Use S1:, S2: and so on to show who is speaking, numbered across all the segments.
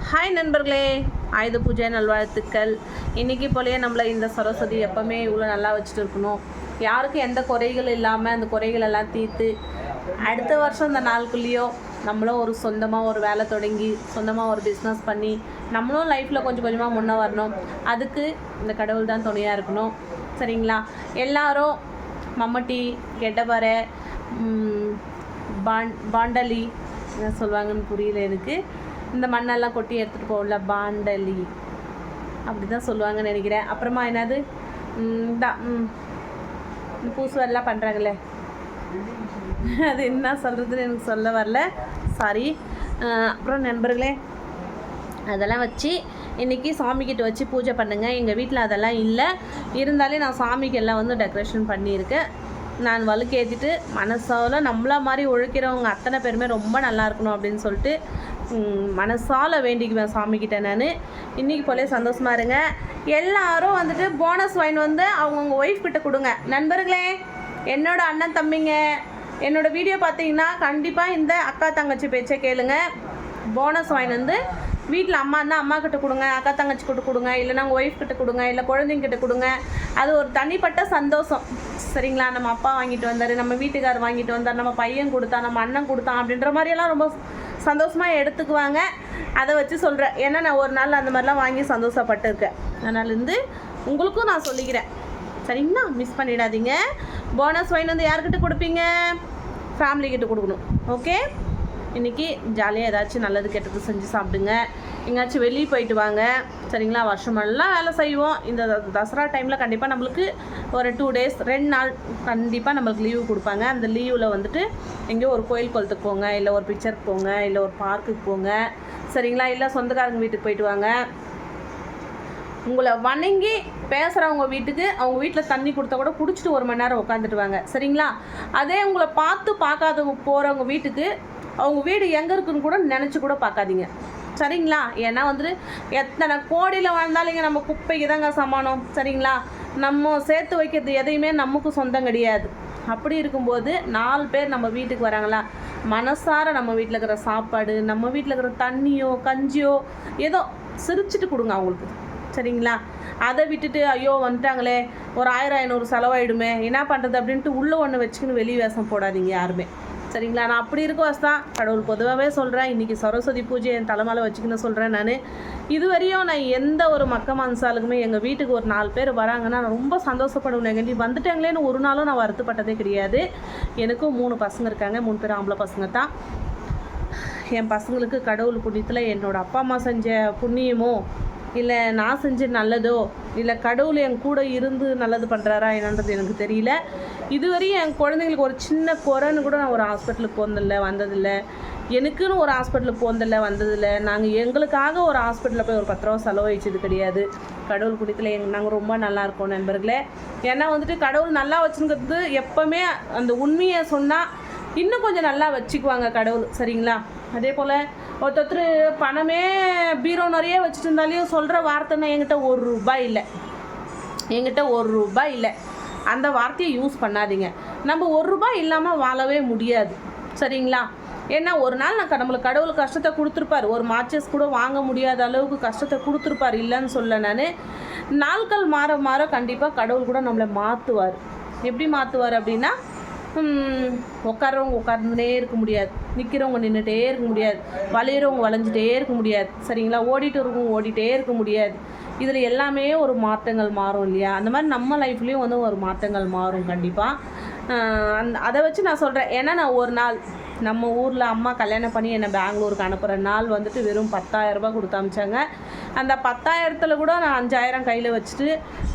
S1: Hi நண்பர்களே, ஆயுத பூஜை நல்வாழ்த்துக்கள். இன்றைக்கி போலேயே நம்மளை இந்த சரஸ்வதி எப்போவுமே இவ்வளோ நல்லா வச்சுட்டு இருக்கணும். யாருக்கும் எந்த குறைகள் இல்லாமல் அந்த குறைகளெல்லாம் தீர்த்து அடுத்த வருஷம் இந்த நாளுக்குள்ளேயோ நம்மளும் ஒரு சொந்தமாக ஒரு வேலை தொடங்கி சொந்தமாக ஒரு பிஸ்னஸ் பண்ணி நம்மளும் லைஃப்பில் கொஞ்சம் கொஞ்சமாக முன்னே வரணும். அதுக்கு இந்த கடவுள் தான் துணையாக இருக்கணும். சரிங்களா? எல்லாரும் மம்மட்டி, கெட்டவரை, பாண்டலி என்ன சொல்லுவாங்கன்னு புரியல எனக்கு. இந்த மண்ணெல்லாம் கொட்டி எடுத்துகிட்டு போகல, பாண்டலி அப்படி தான் சொல்லுவாங்கன்னு நினைக்கிறேன். அப்புறமா என்னது இந்த பூசுவெல்லாம் பண்ணுறாங்களே, அது என்ன சொல்கிறதுன்னு எனக்கு சொல்ல வரல, சாரி. அப்புறம் நண்பர்களே, அதெல்லாம் வச்சு இன்றைக்கி சாமிக்கிட்ட வச்சு பூஜை பண்ணுங்கள். எங்கள் வீட்டில் அதெல்லாம் இல்லை, இருந்தாலே நான் சாமிக்கு எல்லாம் வந்து டெக்கரேஷன் பண்ணியிருக்கேன். நான் வலுக்கேற்றிட்டு மனசால் நம்மள மாதிரி உழைக்கிறவங்க அத்தனை பேருமே ரொம்ப நல்லா இருக்கணும் அப்படின்னு சொல்லிட்டு மனசால் வேண்டிக்குவேன் சாமிக்கிட்ட. நான் இன்றைக்கி போலே சந்தோஷமாக இருங்க. எல்லோரும் வந்துட்டு போனஸ் வாங்கி வந்து அவங்கவுங்க ஒய்ஃப் கிட்ட கொடுங்க. நண்பர்களே, என்னோடய அண்ணன் தம்பிங்க என்னோடய வீடியோ பார்த்தீங்கன்னா கண்டிப்பாக இந்த அக்கா தங்கச்சி பேச்சை கேளுங்க. போனஸ் வாங்கி வந்து வீட்டில் அம்மா இருந்தால் அம்மா கிட்ட கொடுங்க, அக்கா தங்கச்சி கிட்ட கொடுங்க, இல்லைனா உங்கள் ஒய்ஃப் கிட்ட கொடுங்க, இல்லை குழந்தைங்கிட்ட கொடுங்க. அது ஒரு தனிப்பட்ட சந்தோஷம். சரிங்களா? நம்ம அப்பா வாங்கிட்டு வந்தார், நம்ம வீட்டுக்கார் வாங்கிட்டு வந்தார், நம்ம பையன் கொடுத்தா, நம்ம அண்ணன் கொடுத்தான் அப்படின்ற மாதிரியெல்லாம் ரொம்ப சந்தோஷமாக எடுத்துக்குவாங்க. அதை வச்சு சொல்கிறேன். ஏன்னா நான் ஒரு நாள் அந்த மாதிரிலாம் வாங்கி சந்தோஷப்பட்டுருக்கேன். அதனாலேருந்து உங்களுக்கும் நான் சொல்லிக்கிறேன். சரிங்களா? மிஸ் பண்ணிடாதீங்க. போனஸ் வாங்கி வந்து யார்கிட்ட கொடுப்பீங்க? ஃபேமிலிக்கிட்ட கொடுக்கணும். ஓகே? இன்றைக்கி ஜாலியாக ஏதாச்சும் நல்லது கெட்டது செஞ்சு சாப்பிடுங்க. எங்கேயாச்சும் வெளியே போயிட்டு வாங்க. சரிங்களா? வருஷமெல்லாம் வேலை செய்வோம். இந்த தசரா டைமில் கண்டிப்பாக நம்மளுக்கு ஒரு 2 days 2 நாள் கண்டிப்பாக நம்மளுக்கு லீவு கொடுப்பாங்க. அந்த லீவில் வந்துட்டு எங்கேயோ ஒரு கோயில் குளத்துக்கு போங்க, இல்லை ஒரு பிக்சருக்கு போங்க, இல்லை ஒரு பார்க்குக்கு போங்க. சரிங்களா? இல்லை சொந்தக்காரங்க வீட்டுக்கு போயிட்டு வாங்க. உங்களை வணங்கி பேசுகிறவங்க வீட்டுக்கு அவங்க வீட்டில் தண்ணி கொடுத்தா கூட குடிச்சிட்டு 1 மணி நேரம் உட்காந்துட்டு வாங்க. சரிங்களா? அதே உங்களை பார்க்காதவங்க போகிறவங்க வீட்டுக்கு அவங்க வீடு எங்கே இருக்குன்னு கூட நினச்சி கூட பார்க்காதீங்க. சரிங்களா? ஏன்னா வந்துட்டு எத்தனை கோடியில் வாழ்ந்தாலும் இங்கே நம்ம குப்பைக்கு தாங்க சமானம். சரிங்களா? நம்ம சேர்த்து வைக்கிறது எதையுமே நமக்கு சொந்தம் கிடையாது. அப்படி இருக்கும்போது 4 பேர் நம்ம வீட்டுக்கு வராங்களா, மனசார நம்ம வீட்டில் இருக்கிற சாப்பாடு, நம்ம வீட்டில் இருக்கிற தண்ணியோ கஞ்சியோ ஏதோ சிரிச்சிட்டு கொடுங்க அவங்களுக்கு. சரிங்களா? அதை விட்டுட்டு ஐயோ வந்துட்டாங்களே ஒரு 1000-500 செலவாயிடுமே என்ன பண்ணுறது அப்படின்ட்டு உள்ளே ஒன்று வச்சுக்கின்னு வெளி வேஷம் போடாதீங்க யாருமே. சரிங்களா? நான் அப்படி இருக்க வசதான் கடவுள் பொதுவாகவே சொல்கிறேன். இன்றைக்கி சரஸ்வதி பூஜை என் தலைமையில் வச்சுக்கின்னு சொல்கிறேன். நான் இதுவரையும் நான் எந்த ஒரு மக்க மனசாலுக்குமே எங்கள் வீட்டுக்கு ஒரு 4 பேர் வராங்கன்னா நான் ரொம்ப சந்தோஷப்படுவேன். எங்கள் வந்துட்டாங்களேன்னு ஒரு நாளும் நான் வருத்தப்பட்டதே கிடையாது. எனக்கும் 3 பசங்க இருக்காங்க. 3 பேர் ஆம்பளை பசங்க தான். என் பசங்களுக்கு கடவுள் புண்ணியத்தில் என்னோடய அப்பா அம்மா செஞ்ச புண்ணியமோ இல்லை நான் செஞ்ச நல்லதோ இல்லை கடவுள் என் கூட இருந்து நல்லது பண்ணுறாரா என்னன்றது எனக்கு தெரியல. இதுவரையும் என் குழந்தைங்களுக்கு ஒரு சின்ன குறைன்னு கூட நான் ஒரு ஹாஸ்பிட்டலுக்கு போனதில்லை, வந்ததில்லை. எனக்குன்னு ஒரு ஹாஸ்பிட்டலுக்கு போனதில்லை, வந்ததில்லை. நாங்கள் எங்களுக்காக ஒரு ஹாஸ்பிட்டலில் போய் ஒரு 10 ரூபா செலவழிச்சது கிடையாது. கடவுள் குடித்தில் நாங்கள் ரொம்ப நல்லா இருக்கோம் நண்பர்களே. ஏன்னா வந்துட்டு கடவுள் நல்லா வச்சுங்கிறது எப்போவுமே அந்த உண்மையை சொன்னால் இன்னும் கொஞ்சம் நல்லா வச்சுக்குவாங்க கடவுள். சரிங்களா? அதே போல் ஒருத்தர் பணமே பீரோ நிறைய வச்சுட்டு இருந்தாலையும் சொல்கிற வார்த்தைன்னா என்கிட்ட 1 ரூபாய் இல்லை, என்கிட்ட 1 ரூபாய் இல்லை, அந்த வார்த்தையை யூஸ் பண்ணாதீங்க. நம்ம 1 ரூபாய் இல்லாமல் வாழவே முடியாது. சரிங்களா? ஏன்னா ஒரு நாள் நம்மளுக்கு கடவுள் கஷ்டத்தை கொடுத்துருப்பார். ஒரு மார்ச்சஸ் கூட வாங்க முடியாத அளவுக்கு கஷ்டத்தை கொடுத்துருப்பார், இல்லைன்னு சொல்ல. நான் நாட்கள் மாற மாற கண்டிப்பாக கடவுள் கூட நம்மளை மாற்றுவார். எப்படி மாற்றுவார் அப்படின்னா, உட்காரவங்க உட்கார்ந்துட்டே இருக்க முடியாது, நிற்கிறவங்க நின்றுட்டே இருக்க முடியாது, வளையிறவங்க வளைஞ்சிட்டே இருக்க முடியாது. சரிங்களா? ஓடிட்டு இருக்கவங்க ஓடிட்டே இருக்க முடியாது. இதில் எல்லாமே ஒரு மாற்றங்கள் மாறும் இல்லையா? அந்த மாதிரி நம்ம லைஃப்லேயும் வந்து ஒரு மாற்றங்கள் மாறும் கண்டிப்பாக. அதை வச்சு நான் சொல்கிறேன். ஏன்னா நான் ஒரு நாள் நம்ம ஊரில் அம்மா கல்யாணம் பண்ணி என்னை பெங்களூருக்கு அனுப்புகிற நாள் வந்துட்டு வெறும் 10,000 ரூபாய் கொடுத்து அனுப்பிச்சாங்க. அந்த 10,000த்தில் கூட நான் 5,000 கையில் வச்சுட்டு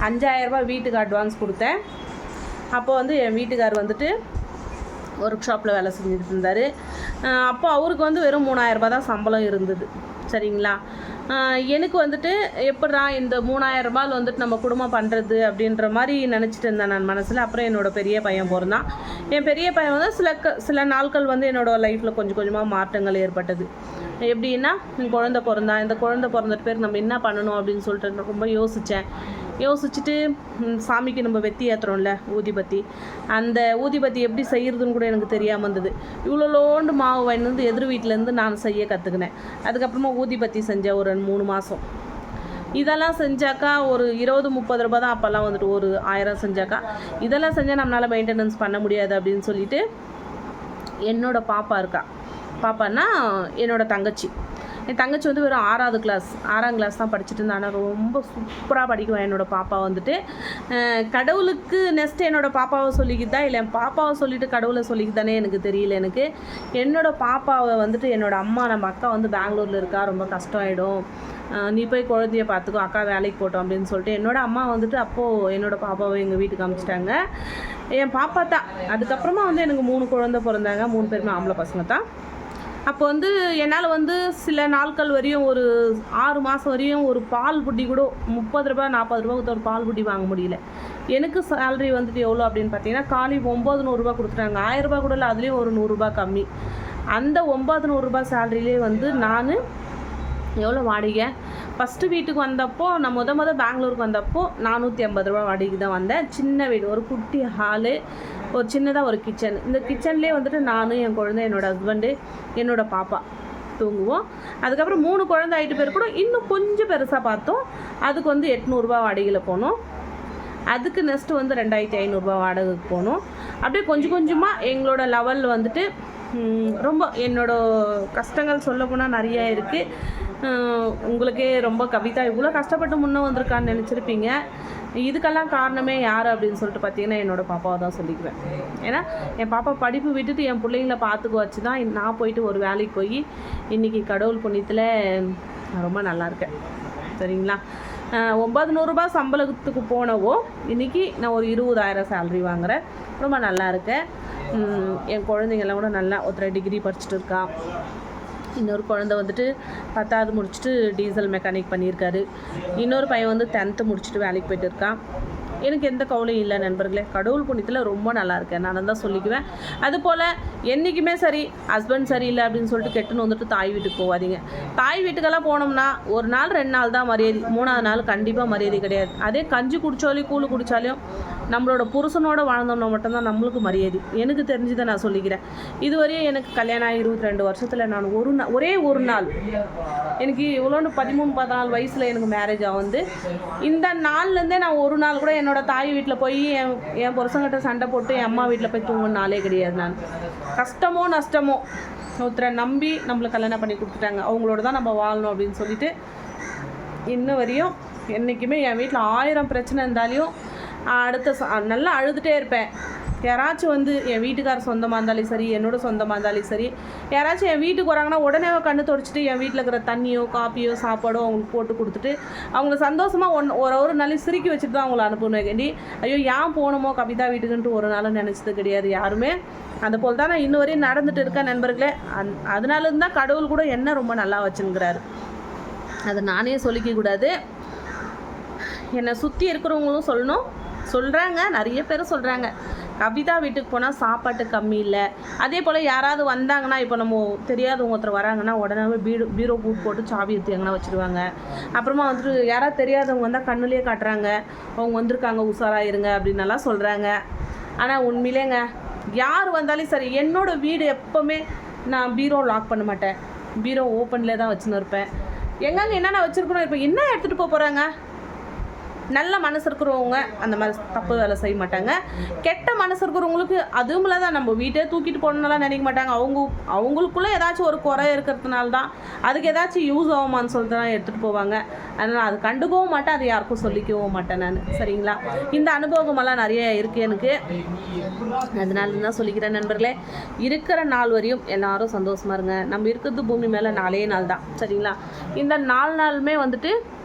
S1: 5,000 ரூபாய் வீட்டுக்கு அட்வான்ஸ் கொடுத்தேன். அப்போ வந்து என் வீட்டுக்கார் வந்துட்டு ஒர்க் ஷாப்பில் வேலை செஞ்சுட்டு இருந்தார். அப்போ அவருக்கு வந்து வெறும் 3,000 ரூபாய் தான் சம்பளம் இருந்தது. சரிங்களா? எனக்கு வந்துட்டு எப்படா இந்த 3,000 ரூபாய் வந்துட்டு நம்ம குடும்பம் பண்ணுறது அப்படின்ற மாதிரி நினச்சிட்டு இருந்தேன் நான் மனசில். அப்புறம் என்னோடய பெரிய பையன் பிறந்தான். என் பெரிய பையன் வந்து சில நாட்கள் வந்து என்னோடய லைஃப்பில் கொஞ்சம் கொஞ்சமாக மாற்றங்கள் ஏற்பட்டது. எப்படின்னா, குழந்தை பிறந்தான். இந்த குழந்தை பிறந்துட்டு பேர் நம்ம என்ன பண்ணணும் அப்படின்னு சொல்லிட்டு ரொம்ப யோசித்தேன். யோசிச்சுட்டு சாமிக்கு நம்ம வெத்தி ஏற்றுறோம்ல ஊதிபத்தி, அந்த ஊதிபத்தி எப்படி செய்கிறதுன்னு கூட எனக்கு தெரியாமல் இருந்தது. இவ்வளோண்டு மாவு வாங்கிட்டு வந்து எதிர் வீட்டிலேருந்து நான் செய்ய கற்றுக்கினேன். அதுக்கப்புறமா ஊதிபத்தி செஞ்சேன் ஒரு 3 மாதம். இதெல்லாம் செஞ்சாக்கா ஒரு 20-30 ரூபா தான் அப்போல்லாம் வந்துட்டு, ஒரு 1000 செஞ்சாக்கா. இதெல்லாம் செஞ்சால் நம்மளால் மெயின்டெனன்ஸ் பண்ண முடியாது அப்படின்னு சொல்லிட்டு என்னோடய பாப்பா இருக்கா. பாப்பான்னா என்னோடய தங்கச்சி. என் தங்கச்சி வந்து வெறும் 6ஆம் கிளாஸ் தான் படிச்சுட்டு இருந்தா. ஆனால் ரொம்ப சூப்பராக படிக்குவேன் என்னோடய பாப்பா வந்துட்டு. கடவுளுக்கு நெக்ஸ்ட்டு என்னோடய பாப்பாவை சொல்லிக்கிட்டா இல்லை என் பாப்பாவை சொல்லிவிட்டு கடவுளை சொல்லிக்கிட்டானே எனக்கு தெரியல. எனக்கு என்னோடய பாப்பாவை வந்துட்டு என்னோடய அம்மா, நம்ம அக்கா வந்து பெங்களூரில் இருக்கா, ரொம்ப கஷ்டம் ஆகிடும், நீ போய் குழந்தைய பார்த்துக்கோ, அக்கா வேலைக்கு போட்டோம் அப்படின்னு சொல்லிட்டு என்னோடய அம்மா வந்துட்டு அப்போது என்னோடய பாப்பாவை எங்கள் வீட்டுக்கு அனுப்பிச்சிட்டாங்க. என் பாப்பா தான். அதுக்கப்புறமா வந்து எனக்கு 3 குழந்தை பிறந்தாங்க. 3 பேருமே ஆம்பளை பசங்க தான். அப்போ வந்து என்னால் வந்து சில நாட்கள் வரையும் ஒரு 6 மாதம் வரையும் ஒரு பால் புட்டி கூட 30 ரூபா 40 ரூபா கொடுத்த ஒரு பால் புட்டி வாங்க முடியல. எனக்கு சேலரி வந்துட்டு எவ்வளோ அப்படின்னு பார்த்தீங்கன்னா, காலி 900 ரூபா கொடுத்துட்டாங்க. 1000 ரூபா கூட இல்லை, அதுலேயும் ஒரு 100 ரூபா கம்மி. அந்த 900 ரூபா சேலரியிலே வந்து நான் எவ்வளோ வாடகை, ஃபஸ்ட்டு வீட்டுக்கு வந்தப்போ நான் முத பெங்களூருக்கு வந்தப்போ 450 ரூபா வாடகைக்கு தான் வந்தேன். சின்ன வீடு, ஒரு குட்டி ஹாலு, ஒரு சின்னதாக ஒரு கிச்சன். இந்த கிச்சன்லேயே வந்துட்டு நான், என் குழந்தை, என்னோடய ஹஸ்பண்டு, என்னோடய பாப்பா தூங்குவோம். அதுக்கப்புறம் 3 குழந்தை ஆகிட்டு பேர் கூட இன்னும் கொஞ்சம் பெருசாக பார்த்தோம். அதுக்கு வந்து 800 ரூபா வாடகையில் போனோம். அதுக்கு நெக்ஸ்ட்டு வந்து 2500 ரூபா வாடகைக்கு போனோம். அப்படியே கொஞ்சம் கொஞ்சமாக எங்களோட லெவல் வந்துட்டு ரொம்ப என்னோடய கஷ்டங்கள் சொல்ல போனால் நிறையா இருக்குது. உங்களுக்கே ரொம்ப கவிதா இவ்வளோ கஷ்டப்பட்டு முன்னே வந்திருக்கான்னு நினச்சிருப்பீங்க. இதுக்கெல்லாம் காரணமே யார் அப்படின்னு சொல்லிட்டு பார்த்தீங்கன்னா என்னோடய பாப்பாவை தான் சொல்லிக்குவேன். ஏன்னா என் பாப்பா படிப்பு விட்டுட்டு என் பிள்ளைங்கள பார்த்துக்க வச்சு தான் நான் போயிட்டு ஒரு வேலைக்கு போய் இன்றைக்கி கடவுள் புண்ணியத்தில் நான் ரொம்ப நல்லா இருக்கேன். சரிங்களா? 900 ரூபா சம்பளத்துக்கு போனவோ இன்றைக்கி நான் ஒரு 20,000 சேலரி வாங்குகிறேன். ரொம்ப நல்லா இருக்கேன். என் குழந்தைங்கள்லாம் கூட நல்லா ஒருத்தர் டிகிரி படிச்சுட்டு இருக்கா. இன்னொரு குழந்தை வந்துட்டு 10வது முடிச்சுட்டு டீசல் மெக்கானிக் பண்ணியிருக்காரு. இன்னொரு பையன் வந்து 10th முடிச்சுட்டு வேலைக்கு போய்ட்டு இருக்கான். எனக்கு எந்த கவலையும் இல்லை நண்பர்களே. கடவுள் புண்ணியத்தில் ரொம்ப நல்லா இருக்கேன், நான் தான் சொல்லிக்குவேன். அதுபோல் என்றைக்குமே சரி, ஹஸ்பண்ட் சரியில்லை அப்படின்னு சொல்லிட்டு கெட்டுன்னு வந்துட்டு தாய் வீட்டுக்கு போகாதீங்க. தாய் வீட்டுக்கெல்லாம் போனோம்னா 1 நாள் 2 நாள் தான் மரியாதை, 3ஆவது நாள் கண்டிப்பாக மரியாதை கிடையாது. அதே கஞ்சி குடித்தாலையும் கூழ் குடித்தாலையும் நம்மளோட புருஷனோட வாழ்ந்தோம்னா மட்டும்தான் நம்மளுக்கு மரியாதை. எனக்கு தெரிஞ்சதை நான் சொல்லிக்கிறேன். இதுவரையும் எனக்கு கல்யாணம் ஆகி 22 வருஷத்தில் நான் ஒரே ஒரு நாள், எனக்கு இவ்வளோன்னு 13-14 வயசில் எனக்கு மேரேஜ் ஆகுது. இந்த நாள்லேருந்தே நான் ஒரு நாள் கூட என்னோடய தாய் வீட்டில் போய் என் புருஷங்கிட்ட சண்டை போட்டு என் அம்மா வீட்டில் போய் தூங்கின நாளே கிடையாது. நான் கஷ்டமோ நஷ்டமோ ஒருத்தரை நம்பி நம்மளை கல்யாணம் பண்ணி கொடுத்துட்டாங்க, அவங்களோட தான் நம்ம வாழணும் அப்படின்னு சொல்லிட்டு இன்ன வரையும் என்றைக்குமே என் வீட்டில் 1000 பிரச்சனை இருந்தாலையும் நல்லா அழுதுகிட்டே இருப்பேன். யாராச்சும் வந்து என் வீட்டுக்கார சொந்தமாக இருந்தாலும் சரி, என்னோட சொந்தமாக இருந்தாலும் சரி, யாராச்சும் என் வீட்டுக்கு வராங்கன்னா உடனே கண்ணு தொடச்சிட்டு என் வீட்டில் இருக்கிற தண்ணியோ காப்பியோ சாப்பாடோ அவங்களுக்கு போட்டு கொடுத்துட்டு அவங்கள சந்தோஷமாக ஒரு நாள் சிரிக்கி வச்சுட்டு தான் அவங்கள அனுப்பணும். வேண்டி ஐயோ ஏன் போகணுமோ கவிதா வீட்டுக்குன்ட்டு ஒரு நாளும் நினச்சது கிடையாது யாருமே. அந்த போல் தான் நான் இன்ன வரையும் நடந்துட்டு இருக்கேன் நண்பர்களே. அதனால இருந்தால் கடவுள் கூட என்ன ரொம்ப நல்லா வச்சுங்கிறாரு. அதை நானே சொல்லிக்க கூடாது, என்னை சுற்றி இருக்கிறவங்களும் சொல்கிறாங்க. நிறைய பேர் சொல்கிறாங்க கவிதா வீட்டுக்கு போனால் சாப்பாட்டு கம்மி இல்லை. அதே போல் யாராவது வந்தாங்கன்னா, இப்போ நம்ம தெரியாதவங்க ஒருத்தர் வராங்கன்னா உடனே பீரோ பூட் போட்டு சாவி எடுத்து எங்கன்னா வச்சுருவாங்க. அப்புறமா வந்துட்டு யாராவது தெரியாதவங்க வந்தால் கண்ணுலேயே காட்டுறாங்க, அவங்க வந்திருக்காங்க உஷாராயிருங்க அப்படின்னலாம் சொல்கிறாங்க. ஆனால் உண்மையிலேங்க யார் வந்தாலும் சரி, என்னோடய வீடு எப்போவுமே நான் பீரோ லாக் பண்ண மாட்டேன், பீரோ ஓப்பன்லேயே தான் வச்சுன்னு இருப்பேன். எங்காங்க என்னென்ன வச்சுருக்கணும், இப்போ என்ன எடுத்துகிட்டு போகிறாங்க. நல்ல மனசு இருக்கிறவங்க அந்த மாதிரி தப்பு வேலை செய்ய மாட்டாங்க. கெட்ட மனசு இருக்கிறவங்களுக்கு அதுவும்ல தான் நம்ம வீட்டை தூக்கிட்டு போகணுன்னாலாம் நினைக்க மாட்டாங்க. அவங்களுக்குள்ளே ஏதாச்சும் ஒரு குறை இருக்கிறதுனால தான் அதுக்கு ஏதாச்சும் யூஸ் ஆகுமான்னு சொல்லிட்டு தான் எடுத்துகிட்டு போவாங்க. அதனால் அது கண்டுக்கவும் மாட்டேன், அது யாருக்கும் சொல்லிக்கவும் மாட்டேன் நான். சரிங்களா? இந்த அனுபவமெல்லாம் நிறைய இருக்குது எனக்கு. அதனால தான் சொல்லிக்கிறேன் நண்பர்களே, இருக்கிற நாள் வரையும் எல்லாரும் சந்தோஷமாக இருங்க. நம்ம இருக்கிறது பூமி மேலே 4 நாள் தான். சரிங்களா? இந்த 4 நாளுமே வந்துட்டு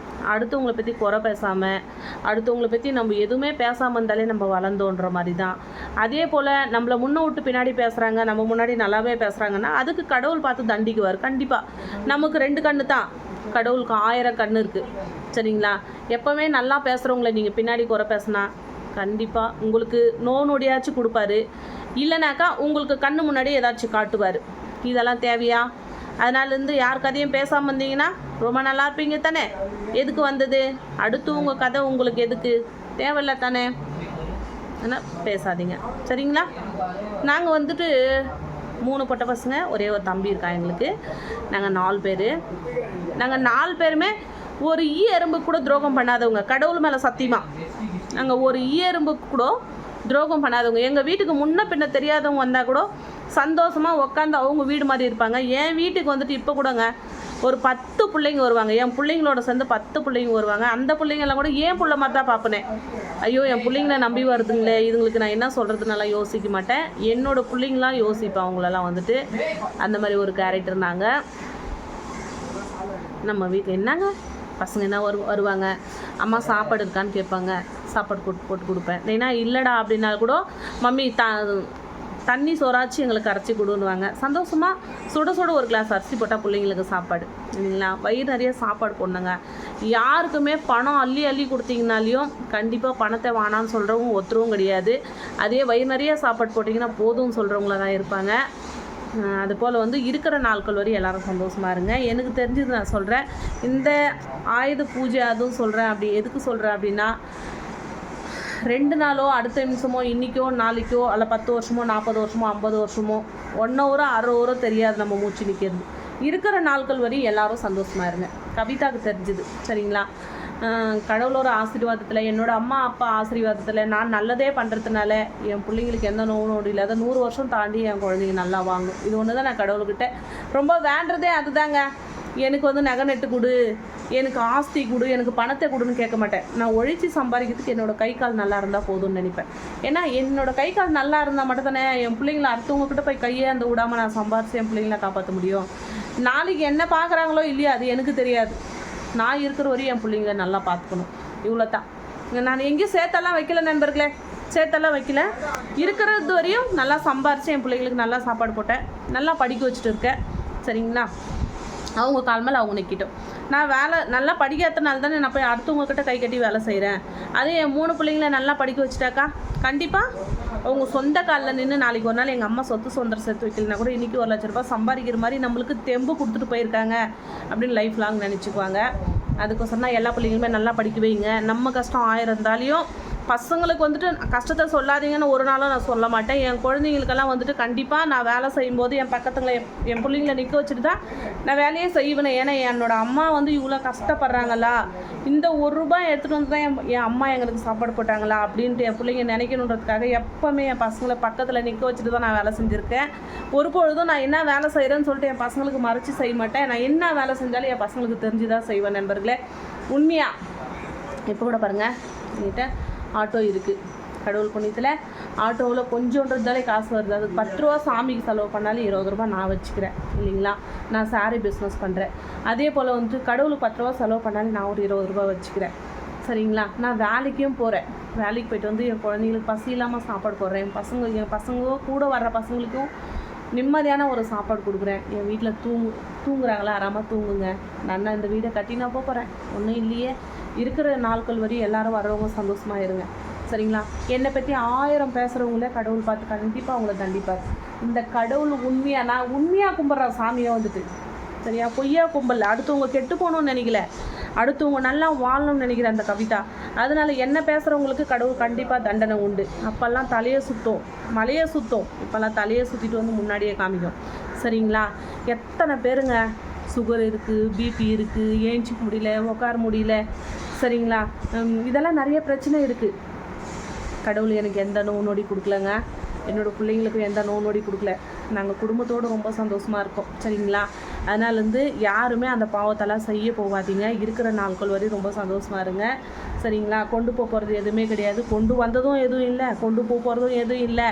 S1: அடுத்தவங்களை பற்றி குறை பேசாமல், அடுத்தவங்களை பற்றி நம்ம எதுவுமே பேசாமல் இருந்தாலே நம்ம வளர்ந்தோன்ற மாதிரி தான். அதே போல் நம்மளை முன்ன விட்டு பின்னாடி பேசுகிறாங்க, நம்ம முன்னாடி நல்லாவே பேசுகிறாங்கன்னா அதுக்கு கடவுள் பார்த்து தண்டிக்குவார் கண்டிப்பாக. நமக்கு 2 கண்ணு தான், கடவுளுக்கு 1000 கண்ணு இருக்குது. சரிங்களா? எப்போவுமே நல்லா பேசுகிறவங்கள நீங்கள் பின்னாடி குறை பேசினா கண்டிப்பாக உங்களுக்கு நோடியாச்சும் கொடுப்பாரு. இல்லைனாக்கா உங்களுக்கு கண்ணு முன்னாடி ஏதாச்சும் காட்டுவார். இதெல்லாம் தேவையா? அதனாலேருந்து யார் கதையும் பேசாமல் இருந்தீங்கன்னா ரொம்ப நல்லா இருப்பீங்க தானே. எதுக்கு வந்தது? அடுத்து உங்கள் கதை உங்களுக்கு எதுக்கு? தேவையில்ல தானே. ஆனால் பேசாதீங்க சரிங்களா. நாங்கள் வந்துட்டு 3 பொட்டை பசங்க, ஒரே ஒரு தம்பி இருக்கா எங்களுக்கு. நாங்கள் 4 பேர். நாங்கள் 4 பேருமே ஒரு எறும்பு கூட துரோகம் பண்ணாதவங்க, கடவுள் மேலே சத்தியமாக. நாங்கள் ஒரு எறும்பு கூட துரோகம் பண்ணாதவங்க. எங்கள் வீட்டுக்கு முன்ன பின்ன தெரியாதவங்க வந்தால் கூட சந்தோஷமாக உட்காந்து அவங்க வீடு மாதிரி இருப்பாங்க. என் வீட்டுக்கு வந்துட்டு இப்போ கூடங்க ஒரு 10 பிள்ளைங்க வருவாங்க. என் பிள்ளைங்களோட சேர்ந்து 10 பிள்ளைங்க வருவாங்க. அந்த பிள்ளைங்கெல்லாம் கூட என் பிள்ளை மாதிரி தான் பார்ப்பனே. ஐயோ என் பிள்ளைங்கள நம்பி வருதுங்களே, இதுங்களுக்கு நான் என்ன சொல்கிறதுனால யோசிக்க மாட்டேன். என்னோடய பிள்ளைங்களாம் யோசிப்பேன். அவங்களெல்லாம் வந்துட்டு அந்த மாதிரி ஒரு கேரக்டர். நாங்கள் நம்ம வீட்டில் என்னங்க பசங்க என்ன வருவாங்க, அம்மா சாப்பாடு இருக்கான்னு கேட்பாங்க. சாப்பாடு போட்டு கொடுப்பேன். ஏன்னா இல்லைடா அப்படின்னா கூட மம்மி தண்ணி சோறாச்சு எங்களுக்கு அரைச்சி கொடுன்னுவாங்க. சந்தோஷமாக சுட சுட ஒரு கிளாஸ் அரிசி போட்டால் பிள்ளைங்களுக்கு சாப்பாடு இல்லைங்களா. வயிறு நிறைய சாப்பாடு போடணுங்க. யாருக்குமே பணம் அள்ளி கொடுத்தீங்கனாலையும் கண்டிப்பாக பணத்தை வானான்னு சொல்கிறவங்க ஒருத்தரும் கிடையாது. அதே வயிறு நிறைய சாப்பாடு போட்டிங்கன்னா போதும்னு சொல்கிறவங்கள தான் இருப்பாங்க. அதுபோல் வந்து இருக்கிற நாட்கள் வரை எல்லோரும் சந்தோஷமாக இருங்க. எனக்கு தெரிஞ்சது நான் சொல்கிறேன். இந்த ஆயுத பூஜை அதுவும் சொல்கிறேன். அப்படி எதுக்கு சொல்கிறேன் அப்படின்னா, 2 நாளோ அடுத்த நிமிஷமோ இன்றைக்கோ நாளைக்கோ அல்ல 10 வருஷமோ 40 வருஷமோ 50 வருஷமோ 1 ஹவரோ 1/2 ஹவரோ தெரியாது நம்ம மூச்சு நிற்கிறது. இருக்கிற நாட்கள் வரை எல்லோரும் சந்தோஷமாக இருங்க. கவிதாவுக்கு தெரிஞ்சுது சரிங்களா. கடவுளோட ஆசீர்வாதத்தில், என்னோடய அம்மா அப்பா ஆசீர்வாதத்தில் நான் நல்லதே பண்ணுறதுனால என் பிள்ளைங்களுக்கு எந்த நோடு இல்லாத 100 வருஷம் தாண்டி என் குழந்தைங்க நல்லா வாங்கும். இது ஒன்று தான் நான் கடவுள்கிட்ட ரொம்ப வேண்டதே. அதுதாங்க. எனக்கு வந்து நகை நட்டு கொடு, எனக்கு ஆஸ்தி கொடு, எனக்கு பணத்தை கொடுன்னு கேட்க மாட்டேன். நான் ஒழிச்சு சம்பாதிக்கிறதுக்கு என்னோடய கை கால் நல்லா இருந்தால் போதும்னு நினைப்பேன். ஏன்னா என்னோடய கை கால் நல்லா இருந்தால் மட்டும் தானே என் பிள்ளைங்களை அடுத்தவங்கக்கிட்ட போய் கையே அந்த விடாமல் நான் சம்பாரித்து என் பிள்ளைங்களை காப்பாற்ற முடியும். நாளைக்கு என்ன பார்க்குறாங்களோ இல்லையோ அது எனக்கு தெரியாது. நான் இருக்கிற வரையும் என் பிள்ளைங்கள நல்லா பார்த்துக்கணும். இவ்வளோ தான். நான் எங்கேயும் சேர்த்தெல்லாம் வைக்கல நண்பர்களே, சேர்த்தெல்லாம் வைக்கல. இருக்கிறது வரையும் நல்லா சம்பாரித்து என் பிள்ளைங்களுக்கு நல்லா சாப்பாடு போட்டேன், நல்லா படிக்க வச்சுட்டு இருக்கேன் சரிங்களா. அவங்க கால் மேலே அவங்க நிற்கிட்டோம். நான் வேலை நல்லா படிக்காதனால தானே நான் போய் அடுத்தவங்கக்கிட்ட கை கட்டி வேலை செய்கிறேன். அதே என் 3 பிள்ளைங்கள நல்லா படிக்க வச்சுட்டாக்கா கண்டிப்பாக அவங்க சொந்த காலில் நின்று நாளைக்கு ஒரு நாள் எங்கள் அம்மா சொத்து சுதந்திரம் சேர்த்து வைக்கலனா கூட இன்றைக்கி 1 லட்ச ரூபாய் சம்பாதிக்கிற மாதிரி நம்மளுக்கு தெம்பு கொடுத்துட்டு போயிருக்காங்க அப்படின்னு லைஃப் லாங் நினச்சிக்குவாங்க. அதுக்கோசரம் தான் எல்லா பிள்ளைங்களுமே நல்லா படிக்க வைங்க. நம்ம கஷ்டம் 1000 இருந்தாலையும் பசங்களுக்கு வந்துட்டு கஷ்டத்தை சொல்லாதீங்கன்னு ஒரு நாளும் நான் சொல்ல மாட்டேன். என் குழந்தைங்களுக்கெல்லாம் வந்துட்டு கண்டிப்பாக நான் வேலை செய்யும்போது என் பக்கத்தில் என் பிள்ளைங்களை நிற்க வச்சுட்டு தான் நான் வேலையே செய்வேன். ஏன்னா என்னோடய அம்மா வந்து இவ்வளோ கஷ்டப்படுறாங்களா, இந்த 1 ரூபாய் எடுத்துகிட்டு வந்து தான் என் அம்மா எங்களுக்கு சாப்பாடு போட்டாங்களா அப்படின்ட்டு என் பிள்ளைங்க நினைக்கணுன்றதுக்காக எப்போவுமே என் பசங்களை பக்கத்தில் நிற்க வச்சுட்டு தான் நான் வேலை செஞ்சுருக்கேன். ஒரு பொழுதும் நான் என்ன வேலை செய்கிறேன்னு சொல்லிட்டு என் பசங்களுக்கு மறைச்சி செய்ய மாட்டேன். நான் என்ன வேலை செஞ்சாலும் என் பசங்களுக்கு தெரிஞ்சு தான் செய்வேன் நண்பர்களே. உண்மையாக இப்போ கூட பாருங்கள், என்கிட்ட ஆட்டோ இருக்குது. கடவுள் புண்ணியத்தில் ஆட்டோவில் கொஞ்சோன்றதாலே காசு வருது. அது 10 ரூபா சாமிக்கு செலவு பண்ணாலும் 20 ரூபா நான் வச்சுக்கிறேன் இல்லைங்களா. நான் சாரீ பிஸ்னஸ் பண்ணுறேன். அதே போல் வந்துட்டு கடவுளுக்கு 10 ரூபா செலவு பண்ணாலும் நான் ஒரு 20 ரூபா வச்சுக்கிறேன் சரிங்களா. நான் வேலைக்கும் போகிறேன். வேலைக்கு போய்ட்டு வந்து என் குழந்தைங்களுக்கு பசி இல்லாமல் சாப்பாடு போடுறேன். என் பசங்க கூட வர்ற பசங்களுக்கும் நிம்மதியான ஒரு சாப்பாடு கொடுக்குறேன். என் வீட்டில் தூங்குறாங்களா, ஆறாமல் தூங்குங்க. நான் இந்த வீடை கட்டி நான் போகிறேன். ஒன்றும் இல்லையே. இருக்கிற நாட்கள் வரையும் எல்லோரும் வர்றவங்க சந்தோஷமாக இருங்க சரிங்களா. என்னை பற்றி 1000 பேசுகிறவங்களே கடவுள் பார்த்து கண்டிப்பாக அவங்கள தண்டிப்பார். இந்த கடவுள் நான் உண்மையாக கும்பிட்ற சாமியை வந்துட்டு சரியா, பொய்யா கும்பல. அடுத்தவங்க கெட்டு போகணும்னு நினைக்கல, அடுத்தவங்க நல்லா வாழணும்னு நினைக்கிற அந்த கவிதா. அதனால் என்ன பேசுகிறவங்களுக்கு கடவுள் கண்டிப்பாக தண்டனை உண்டு. அப்போல்லாம் தலையை சுற்றும், மலையை சுற்றும். இப்போல்லாம் தலையை சுற்றிட்டு வந்து முன்னாடியே காமிக்கும் சரிங்களா. எத்தனை பேருங்க சுகர் இருக்குது, பிபி இருக்குது, ஏஞ்சிக்க முடியல, உட்கார முடியல சரிங்களா. இதெல்லாம் நிறைய பிரச்சனை இருக்குது. கடவுள் எனக்கு எந்த நோய் கொடுக்கலங்க, என்னோடய பிள்ளைங்களுக்கும் எந்த நோய் கொடுக்கல. நாங்கள் குடும்பத்தோடு ரொம்ப சந்தோஷமாக இருக்கோம் சரிங்களா. அதனால் யாருமே அந்த பாவத்தெல்லாம் செய்ய போகாதீங்க. இருக்கிற நாட்கள் வரை ரொம்ப சந்தோஷமாக இருங்க சரிங்களா. கொண்டு போகிறது எதுவுமே கிடையாது, கொண்டு வந்ததும் எதுவும் இல்லை, கொண்டு போகிறதும் எதுவும் இல்லை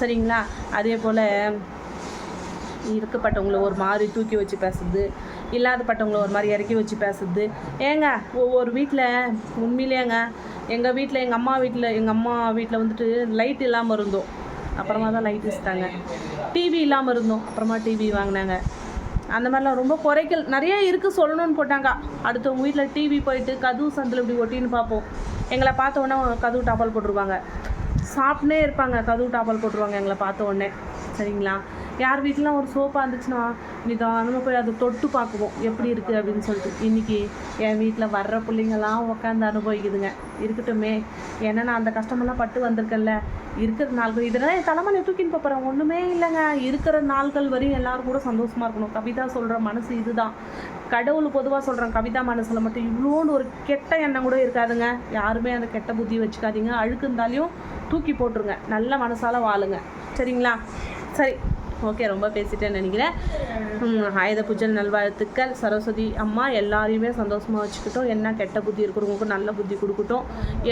S1: சரிங்களா. அதே போல் இருக்கப்பட்டவங்களை ஒரு மாதிரி தூக்கி வச்சு பேசுறது, இல்லாதப்பட்டவங்களை ஒரு மாதிரி இறக்கி வச்சு பேசுறது. ஏங்க ஒவ்வொரு வீட்டில் உண்மையிலேங்க எங்கள் வீட்டில் எங்கள் அம்மா வீட்டில் வந்துட்டு லைட் இல்லாமல் இருந்தோம், அப்புறமா தான் லைட் வச்சுட்டாங்க. டிவி இல்லாமல் இருந்தோம், அப்புறமா டிவி வாங்கினாங்க. அந்த மாதிரிலாம் ரொம்ப குறைகள் நிறைய இருக்குது சொல்லணும்னு போட்டாங்க. அடுத்தவங்க வீட்டில் டிவி போயிட்டு கதவு சந்தில் இப்படி ஒட்டின்னு பார்ப்போம். எங்களை பார்த்த உடனே கதவு டாப்பால் போட்டுருவாங்க. சாப்பிட்னே இருப்பாங்க, கதவு டாப்பால் போட்டுருவாங்க எங்களை பார்த்த உடனே சரிங்களா. யார் வீட்டிலாம் ஒரு சோஃபா இருந்துச்சுன்னா நிதானமாக போய் அதை தொட்டு பார்க்குவோம் எப்படி இருக்குது அப்படின்னு சொல்லிட்டு. இன்றைக்கி என் வீட்டில் வர்ற பிள்ளைங்கள்லாம் உட்காந்து அனுபவிக்குதுங்க. இருக்கட்டுமே, ஏன்னா நான் அந்த கஷ்டமெல்லாம் பட்டு வந்திருக்கேன்ல. இருக்கிற நாள்கள் இதெல்லாம் என் தலைமையை தூக்கின்னு போகிறேன், ஒன்றுமே இல்லைங்க. இருக்கிற நாள்கள் வரையும் எல்லோரும் கூட சந்தோஷமாக இருக்கணும். கவிதா சொல்கிற மனசு இதுதான். கடவுள் பொதுவாக சொல்கிறேன், கவிதா மனசில் மட்டும் இவ்வளோன்னு ஒரு கெட்ட எண்ணம் கூட இருக்காதுங்க. யாருமே அந்த கெட்ட புத்தி வச்சுக்காதீங்க. அழுக்கு இருந்தாலையும் தூக்கி போட்டுருங்க, நல்ல மனசால் வாழுங்க. சரிங்களா? சரி, ஓகே, ரொம்ப பேசிட்டேன்னு நினைக்கிறேன். ஆயுத பூஜை நல்வாழ்த்துக்கள். சரஸ்வதி அம்மா எல்லாரையுமே சந்தோஷமாக வச்சுக்கிட்டோம். என்ன கெட்ட புத்தி இருக்கிறவங்களுக்கும் நல்ல புத்தி கொடுக்கட்டும்.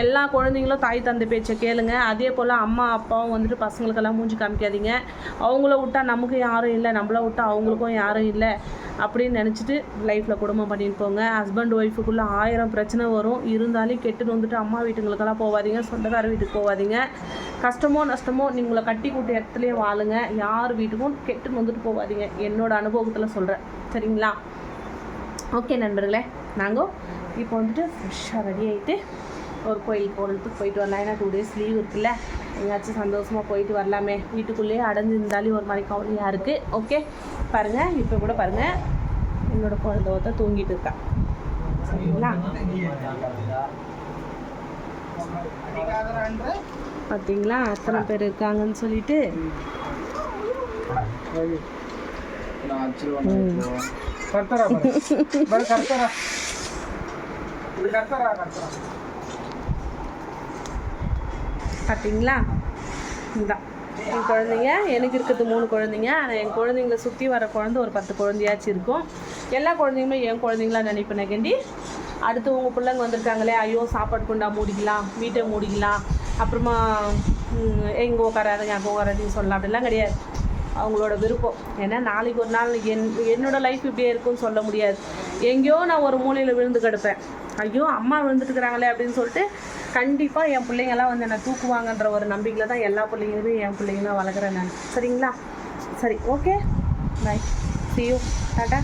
S1: எல்லா குழந்தைங்களும் தாய் தந்தை பேச்சை கேளுங்க. அதே போல் அம்மா அப்பாவும் வந்துட்டு பசங்களுக்கெல்லாம் மூஞ்சி காமிக்காதீங்க. அவங்கள விட்டா நமக்கு யாரும் இல்லை, நம்மளை விட்டா அவங்களுக்கும் யாரும் இல்லை அப்படின்னு நினச்சிட்டு லைஃப்பில் குடும்பம் பண்ணிட்டு போங்க. ஹஸ்பண்ட் ஒய்ஃபுக்குள்ளே 1000 பிரச்சனை வரும். இருந்தாலும் கெட்டுன்னு வந்துட்டு அம்மா வீட்டுங்களுக்கெல்லாம் போகாதீங்க, சொந்தக்கார வீட்டுக்கு போகாதீங்க. கஷ்டமோ நஷ்டமோ நீங்களை கட்டி கூட்ட இடத்துலையே வாழுங்க. யார் வீட்டுக்கும் கெட்டுன்னு வந்துட்டு போகாதீங்க. என்னோடய அனுபவத்தில் சொல்கிறேன். சரிங்களா? ஓகே நண்பர்களே, நாங்கள் இப்போ வந்துட்டு ஃப்ரெஷ்ஷாக ரெடி ஆகிட்டு ஒரு கோயிலுக்கு போகிறதுக்கு போயிட்டு வரலாம். ஏன்னா 2 days லீவ் இருக்குல்ல, எங்கேயாச்சும் சந்தோஷமாக போயிட்டு வரலாமே. வீட்டுக்குள்ளேயே அடைஞ்சிருந்தாலும் ஒரு மாதிரி கவலையாக இருக்குது. ஓகே, பாருங்கள், இப்போ கூட பாருங்கள், என்னோடய குழந்தை ஒருத்த தூங்கிட்டு இருக்கா. சரிங்களா? பார்த்தீங்களா அத்தனை பேர் இருக்காங்கன்னு சொல்லிட்டு. பார்த்தீங்களா? இதுதான் என் குழந்தைங்க. எனக்கு இருக்கிறது 3 குழந்தைங்க. ஆனால் என் குழந்தைங்கள சுற்றி வர குழந்தை ஒரு 10 குழந்தையாச்சும் இருக்கும். எல்லா குழந்தைங்களுமே என் குழந்தைங்களா நினைப்பேன் கண்டி. அடுத்து உங்கள் பிள்ளைங்க வந்திருக்காங்களே, ஐயோ சாப்பாடு கொண்டா மூடிக்கலாம், வீட்டை மூடிக்கலாம், அப்புறமா எங்கே உட்காராதுங்க அங்கே உட்காராதுன்னு சொல்லலாம். அப்படிலாம் கிடையாது, அவங்களோட விருப்பம். ஏன்னா நாளைக்கு ஒரு நாள் என்னோடய லைஃப் இப்படியே இருக்குன்னு சொல்ல முடியாது. எங்கேயோ நான் ஒரு மூலையில் விழுந்து கிடப்பேன், ஐயோ அம்மா விழுந்துட்டுருக்குறாங்களே அப்படின்னு சொல்லிட்டு கண்டிப்பாக என் பிள்ளைங்கள்லாம் வந்து என்னை தூக்குவாங்கன்ற ஒரு நம்பிக்கையில் தான் எல்லா பிள்ளைங்களுமே என் பிள்ளைங்களாம் வளர்க்குறேன் நான். சரிங்களா? சரி, okay, bye, see you, tata.